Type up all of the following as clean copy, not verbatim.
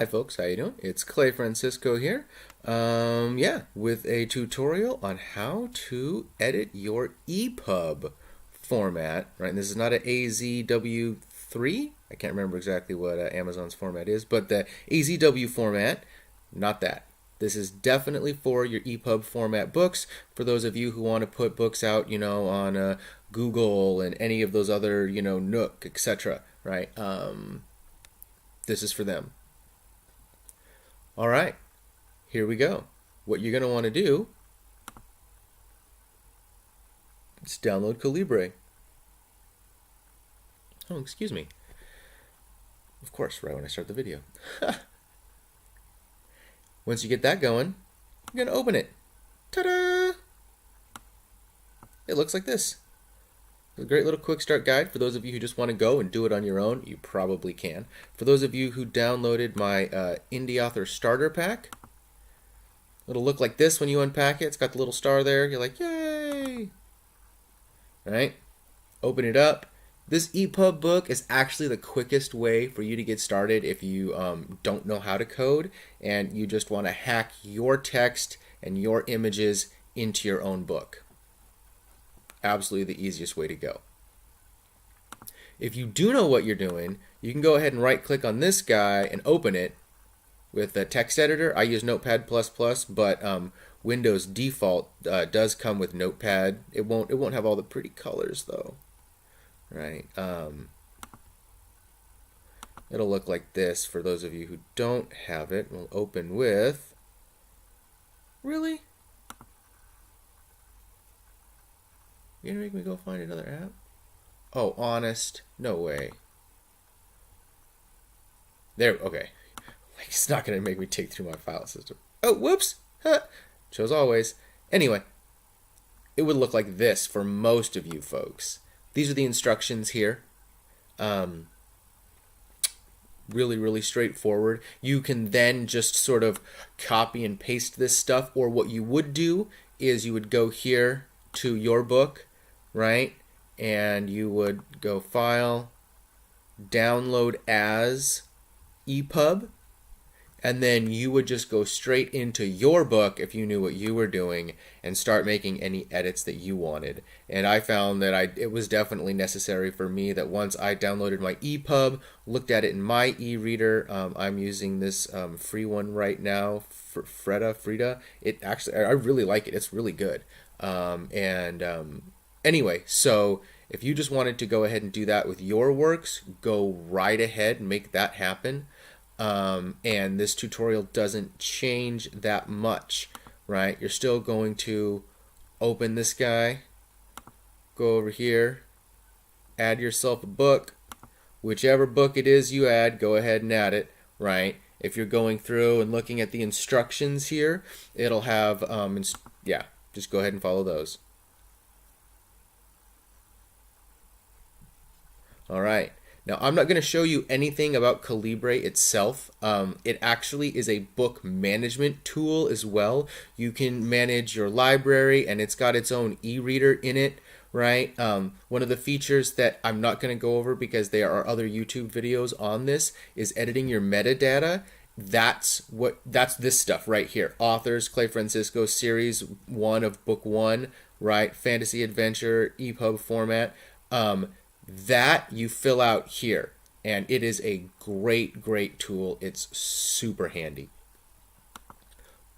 Hi folks, how you doing? It's Clay Francisco here. With a tutorial on how to edit your EPUB format. Right, and this is not an AZW3. I can't remember exactly what Amazon's format is, but the AZW format, not that. This is definitely for your EPUB format books. For those of you who want to put books out, on Google and any of those other, Nook, etc. Right? This is for them. All right, here we go. What you're going to want to do is download Calibre. Oh, excuse me. Of course, right when I start the video. Once you get that going, you're going to open it. Ta-da! It looks like this. It's a great little quick start guide for those of you who just want to go and do it on your own. You probably can. For those of you who downloaded my ClayTheAuthor starter pack, it'll look like this when you unpack it. It's got the little star there. You're like, yay! All right, open it up. This EPUB book is actually the quickest way for you to get started if you don't know how to code and you just want to hack your text and your images into your own book. Absolutely the easiest way to go. If you do know what you're doing, you can go ahead and right click on this guy and open it with a text editor. I use Notepad++, but Windows default does come with Notepad. It won't have all the pretty colors though. Right. It'll look like this for those of you who don't have it. We'll open with, really? You're gonna make me go find another app? Oh, honest? No way. There, okay. It's not gonna make me take through my file system. Oh, whoops! Huh. Chose always. Anyway, it would look like this for most of you folks. These are the instructions here. Really straightforward. You can then just sort of copy and paste this stuff, or what you would do is you would go here to your book, right? And you would go File, Download as EPUB, and then you would just go straight into your book if you knew what you were doing and start making any edits that you wanted. And I found that it was definitely necessary for me that once I downloaded my EPUB, looked at it in my e-reader, I'm using this free one right now, Frida. It actually, I really like it. It's really good. Anyway, so if you just wanted to go ahead and do that with your works, go right ahead and make that happen. And this tutorial doesn't change that much, right? You're still going to open this guy, go over here, add yourself a book. Whichever book it is you add, go ahead and add it, right? If you're going through and looking at the instructions here, it'll have, just go ahead and follow those. All right. Now, I'm not going to show you anything about Calibre itself. It actually is a book management tool as well. You can manage your library, and it's got its own e-reader in it, right? One of the features that I'm not going to go over because there are other YouTube videos on this is editing your metadata. That's this stuff right here. Authors, Clay Francisco, Series 1 of Book 1, right? Fantasy Adventure, EPUB format. That you fill out here, and it is a great tool. It's super handy.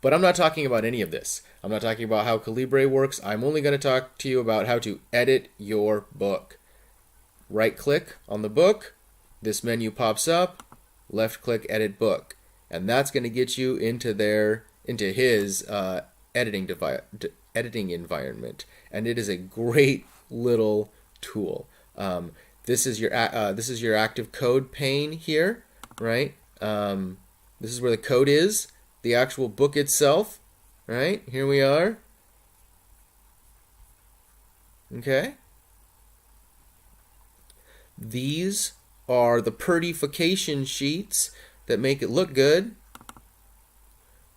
But I'm not talking about any of this. I'm not talking about how Calibre works. I'm only going to talk to you about how to edit your book. Right click on the book, this menu pops up, left click edit book, and that's going to get you into his editing environment, and it is a great little tool. This is your active code pane here, right? This is where the code is, the actual book itself, right? Here we are. Okay. These are the prettification sheets that make it look good,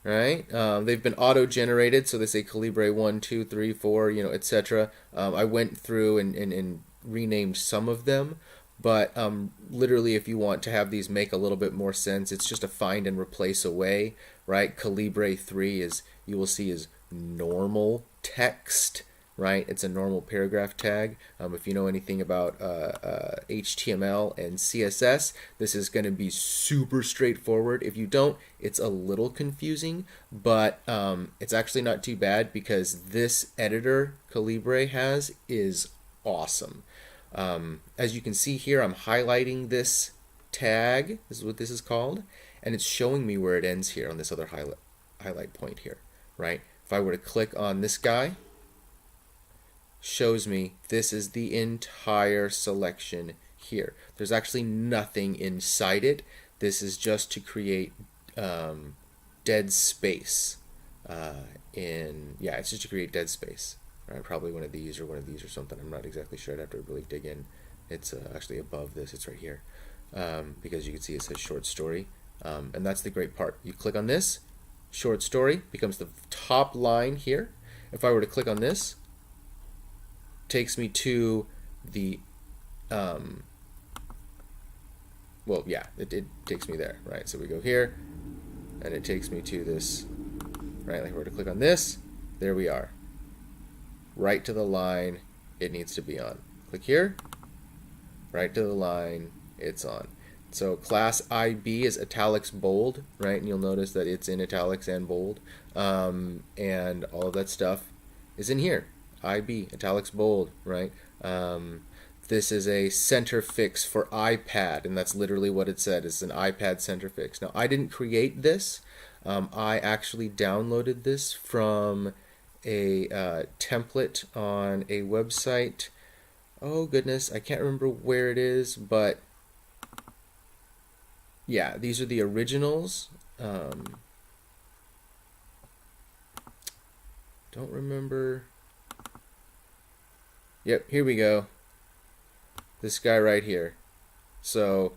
right? They've been auto-generated, so they say Calibre 1, 2, 3, 4, etc. I went through and renamed some of them, but literally if you want to have these make a little bit more sense, it's just a find and replace away, right? Calibre 3 is, you will see, is normal text, right? It's a normal paragraph tag. If you know anything about HTML and CSS, this is going to be super straightforward. If you don't, it's a little confusing, but it's actually not too bad because this editor Calibre has is awesome. As you can see here, I'm highlighting this tag. This is what this is called, and it's showing me where it ends here on this other highlight point here, right? If I were to click on this guy, shows me this is the entire selection here. There's actually nothing inside it. This is just to create dead space. It's just to create dead space. Right? Probably one of these or something. I'm not exactly sure. I'd have to really dig in. It's actually above this. It's right here because you can see it says short story, and that's the great part. You click on this, short story becomes the top line here. If I were to click on this, takes me to the it takes me there, right? So we go here and it takes me to this, right? Like if I were to click on this, there we are, right to the line it needs to be on. Click here, right to the line it's on. So class IB is italics bold, right? And you'll notice that it's in italics and bold, and all of that stuff is in here. IB, italics bold, right? This is a center fix for iPad, and that's literally what it said. It's an iPad center fix. Now, I didn't create this. I actually downloaded this from a template on a website. Oh, goodness, I can't remember where it is, but yeah, these are the originals. Don't remember. Yep, here we go. This guy right here. So,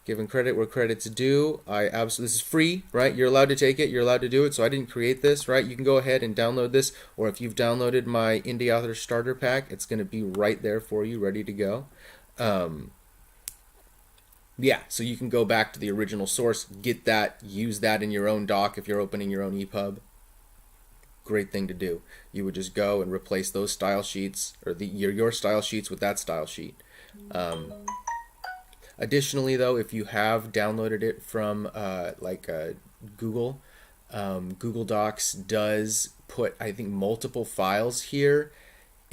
giving credit where credit's due. This is free, right? You're allowed to take it. You're allowed to do it. So I didn't create this, right? You can go ahead and download this, or if you've downloaded my Indie Author Starter Pack, it's going to be right there for you, ready to go. So you can go back to the original source, get that, use that in your own doc if you're opening your own epub. Great thing to do. You would just go and replace those style sheets, or your style sheets, with that style sheet. Additionally, though, if you have downloaded it from Google, Google Docs does put, I think, multiple files here,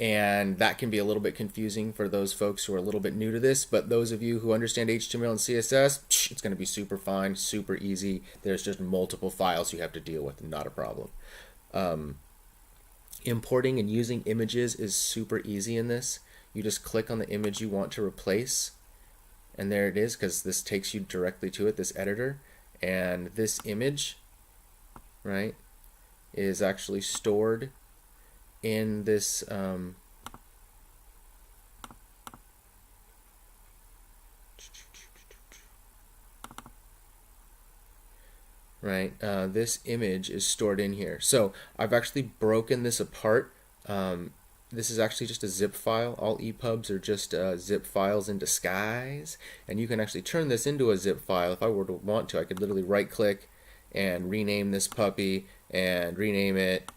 and that can be a little bit confusing for those folks who are a little bit new to this. But those of you who understand HTML and CSS, it's going to be super fine, super easy. There's just multiple files you have to deal with, not a problem. Importing and using images is super easy in this. You just click on the image you want to replace, and there it is, because this takes you directly to it, this editor. And this image, right, is actually stored in this this image is stored in here. So I've actually broken this apart. This is actually just a zip file. All EPUBs are just zip files in disguise, and you can actually turn this into a zip file. If I were to want to, I could literally right click and rename this puppy and rename it,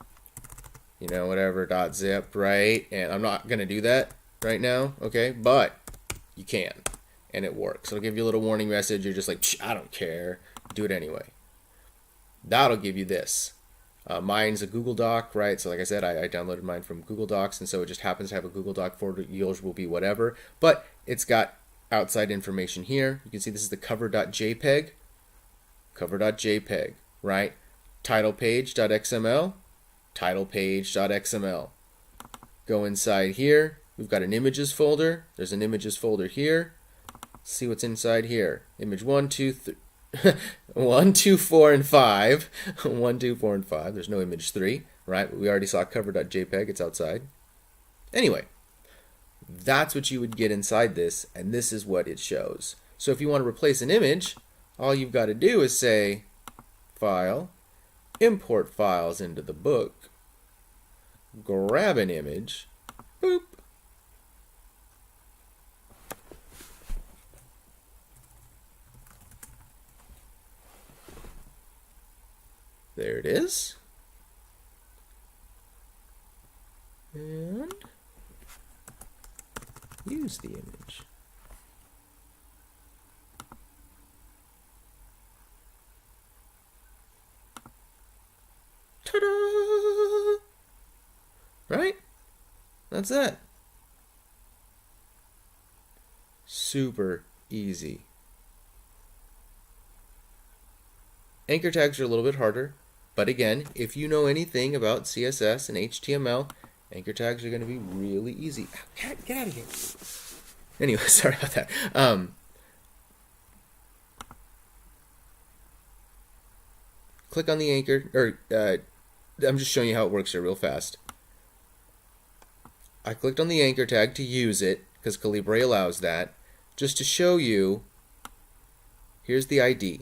whatever, .zip, right? And I'm not gonna do that right now, okay? But you can, and it works. It'll give you a little warning message. You're just like, I don't care, do it anyway. That'll give you this. Mine's a Google Doc, right? So like I said, I downloaded mine from Google Docs, and so it just happens to have a Google Doc folder. Yours will be whatever, but it's got outside information here. You can see this is the cover.jpg, right? Title page.xml, title page.xml. Go inside here. We've got an images folder. There's an images folder here. Let's see what's inside here. Image 1, 2, 3. 1, 2, 4, and 5. 1, 2, 4, and 5. There's no image 3, right? We already saw cover.jpg. It's outside. Anyway, that's what you would get inside this, and this is what it shows. So if you want to replace an image, all you've got to do is say, File, Import Files into the book, grab an image, boop, There it is. And use the image. Ta-da! Right? That's it. Super easy. Anchor tags are a little bit harder, but again, if you know anything about CSS and HTML, anchor tags are going to be really easy. Get out of here. Anyway, sorry about that. Click on the anchor, or I'm just showing you how it works here real fast. I clicked on the anchor tag to use it, because Calibre allows that, just to show you, here's the ID.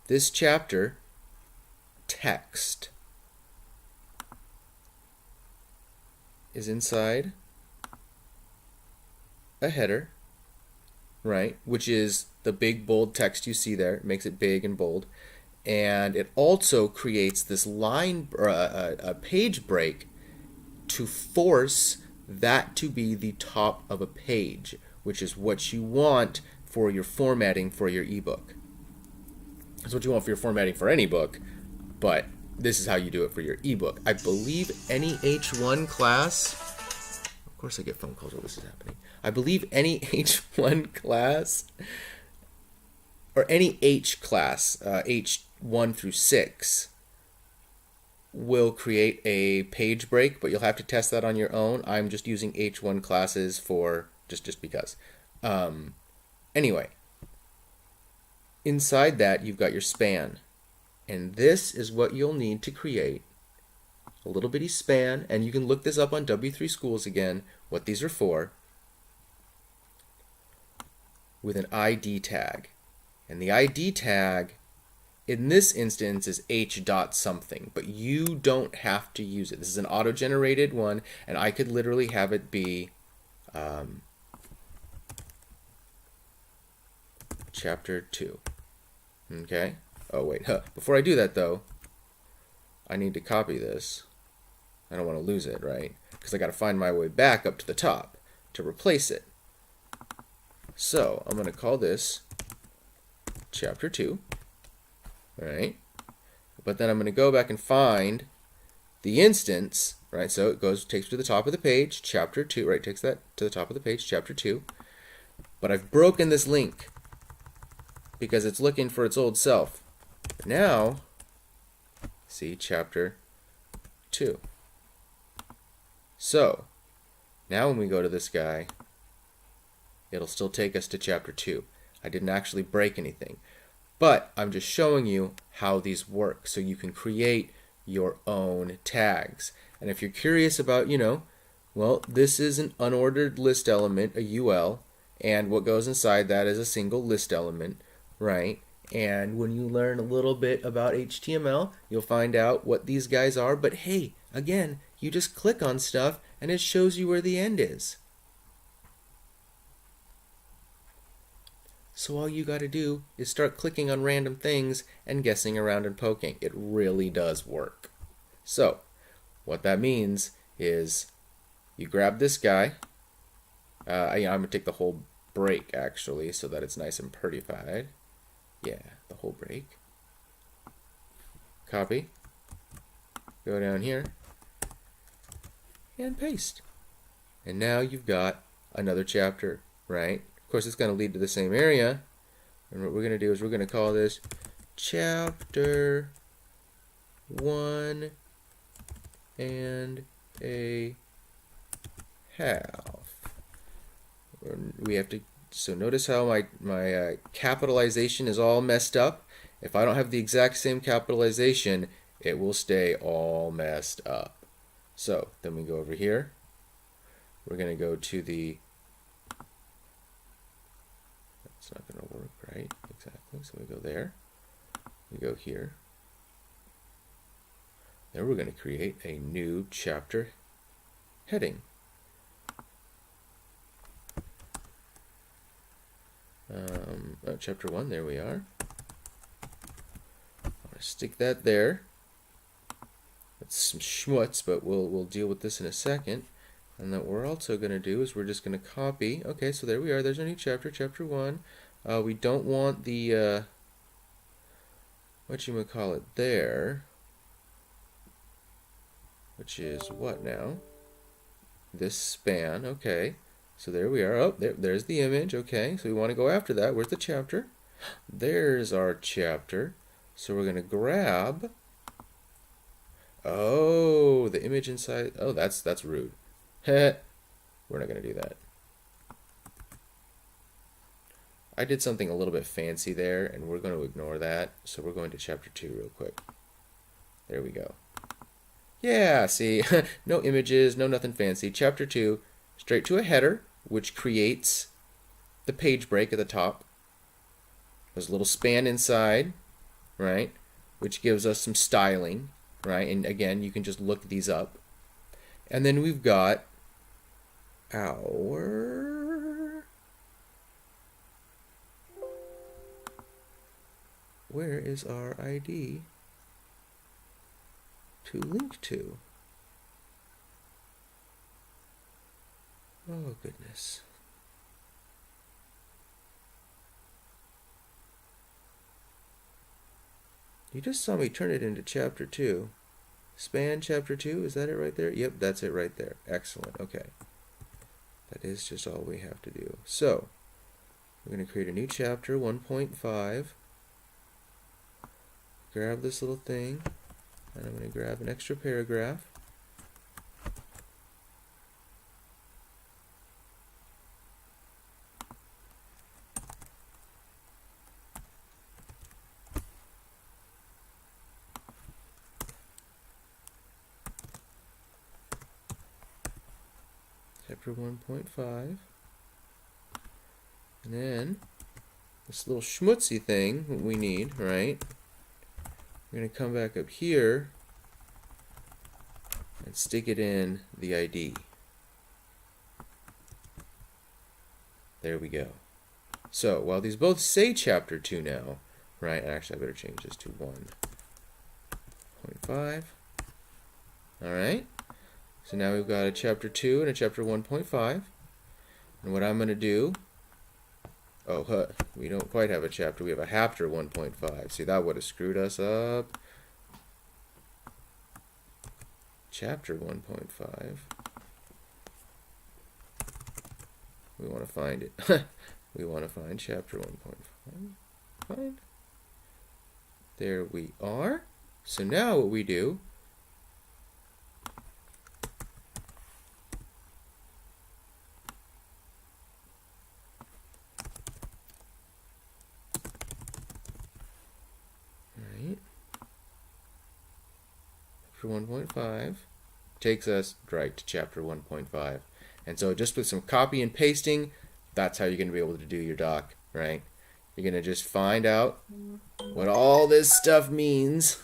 This chapter, text, is inside a header, right, which is the big bold text you see there. It makes it big and bold. And it also creates this line, or a page break, to force that to be the top of a page, which is what you want for your formatting for your ebook. That's what you want for your formatting for any book, but this is how you do it for your ebook. I believe any H1 class, of course I get phone calls while this is happening. I believe any H1 class, or any H class, H1 through 6, will create a page break, but you'll have to test that on your own. I'm just using H1 classes for just because. Anyway, inside that you've got your span, and this is what you'll need to create a little bitty span, and you can look this up on W3 Schools again, what these are for, with an ID tag. And the ID tag in this instance is h dot something, but you don't have to use it. This is an auto-generated one, and I could literally have it be chapter 2. Okay? Oh wait, before I do that though, I need to copy this. I don't want to lose it, right? Because I got to find my way back up to the top to replace it. So I'm going to call this chapter 2, right? But then I'm going to go back and find the instance, right? So it takes me to the top of the page, chapter 2, right? Takes that to the top of the page, chapter 2. But I've broken this link because it's looking for its old self. Now, see chapter 2. So now when we go to this guy, it'll still take us to chapter 2. I didn't actually break anything, but I'm just showing you how these work so you can create your own tags. And if you're curious about, well, this is an unordered list element, a UL, and what goes inside that is a single list element, right? And when you learn a little bit about HTML, you'll find out what these guys are. But hey, again, you just click on stuff and it shows you where the end is. So all you got to do is start clicking on random things and guessing around and poking. It really does work. So what that means is you grab this guy. I'm going to take the whole break actually so that it's nice and prettified. Yeah, the whole break. Copy. Go down here and paste. And now you've got another chapter, right? Of course, it's going to lead to the same area. And what we're going to do is we're going to call this chapter 1 and a half. We have to, so notice how my capitalization is all messed up. If I don't have the exact same capitalization, it will stay all messed up. So then we go over here. We're going to go to the, that's not going to work, right? Exactly. So we go there. We go here. Then we're going to create a new chapter heading. Chapter 1, there we are. Stick that there. That's some schmutz, but we'll deal with this in a second. And what we're also going to do is we're just going to copy. Okay, so there we are. There's our new chapter, chapter 1. We don't want the whatchamacallit there, which is what now? This span. Okay, so there we are. Oh, there's the image. Okay, so we want to go after that. Where's the chapter? There's our chapter. So we're going to grab. Oh, the image inside. Oh, that's rude. We're not going to do that. I did something a little bit fancy there, and we're going to ignore that. So we're going to chapter 2 real quick. There we go. Yeah, see, no images, no nothing fancy. Chapter 2, straight to a header, which creates the page break at the top. There's a little span inside, right, which gives us some styling, right? And again, you can just look these up. And then we've got our, where is our ID to link to? Oh, goodness. You just saw me turn it into chapter 2. Span chapter 2, is that it right there? Yep, that's it right there. Excellent, okay. That is just all we have to do. So, we're going to create a new chapter, 1.5. Grab this little thing, and I'm going to grab an extra paragraph. Chapter 1.5, and then this little schmutzy thing that we need, right? We're going to come back up here and stick it in the ID. There we go. So while these both say chapter 2 now, right? Actually, I better change this to 1.5. All right. So now we've got a chapter 2 and a chapter 1.5. And what I'm going to do, we don't quite have a chapter, we have a chapter 1.5. See, that would have screwed us up. Chapter 1.5. We want to find it. We want to find chapter 1.5. Fine. There we are. So now what we do, chapter 1.5 takes us right to chapter 1.5. And so just with some copy and pasting, that's how you're going to be able to do your doc, right? You're going to just find out what all this stuff means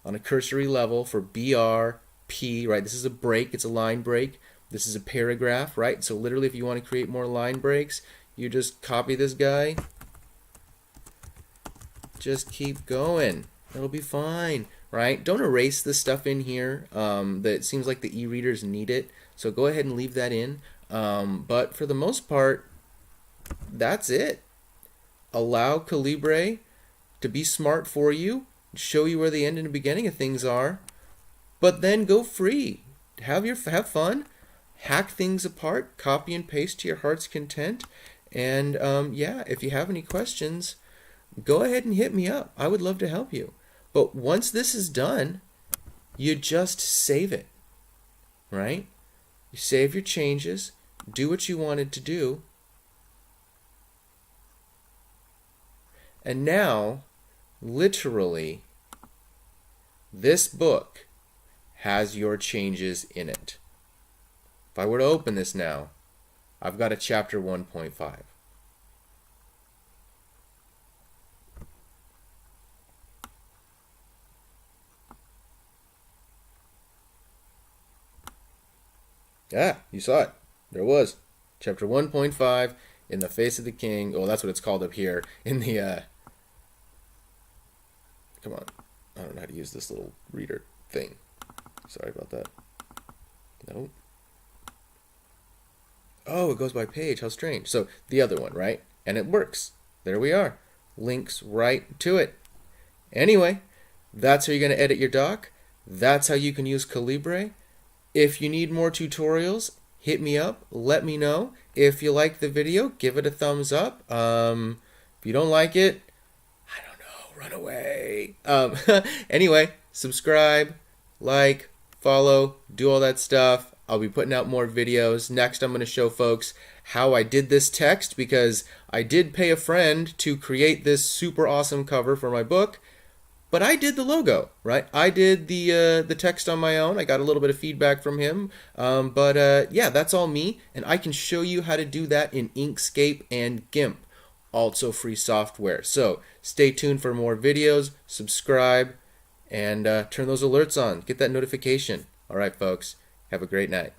on a cursory level for BR, P, right? This is a break, it's a line break. This is a paragraph, right? So literally if you want to create more line breaks, you just copy this guy. Just keep going. It'll be fine. Right? Don't erase the stuff in here that seems like the eReaders need it. So go ahead and leave that in. But for the most part, that's it. Allow Calibre to be smart for you, show you where the end and the beginning of things are, but then go free. Have fun, hack things apart, copy and paste to your heart's content. And yeah, if you have any questions, go ahead and hit me up. I would love to help you. But once this is done, you just save it, right? You save your changes, do what you wanted to do, and now, literally, this book has your changes in it. If I were to open this now, I've got a chapter 1.5. Yeah, you saw it. There it was. Chapter 1.5, In the Face of the King. Oh, that's what it's called up here in the Come on. I don't know how to use this little reader thing. Sorry about that. Nope. Oh, it goes by page. How strange. So the other one, right? And it works. There we are. Links right to it. Anyway, that's how you're going to edit your doc. That's how you can use Calibre. If you need more tutorials, hit me up. Let me know. If you like the video, give it a thumbs up. If you don't like it, I don't know, run away. Anyway, subscribe, like, follow, do all that stuff. I'll be putting out more videos. Next, I'm going to show folks how I did this text, because I did pay a friend to create this super awesome cover for my book, but I did the logo, right? I did the text on my own. I got a little bit of feedback from him, but yeah, that's all me, and I can show you how to do that in Inkscape and GIMP, also free software. So stay tuned for more videos, subscribe, and turn those alerts on. Get that notification. All right, folks, have a great night.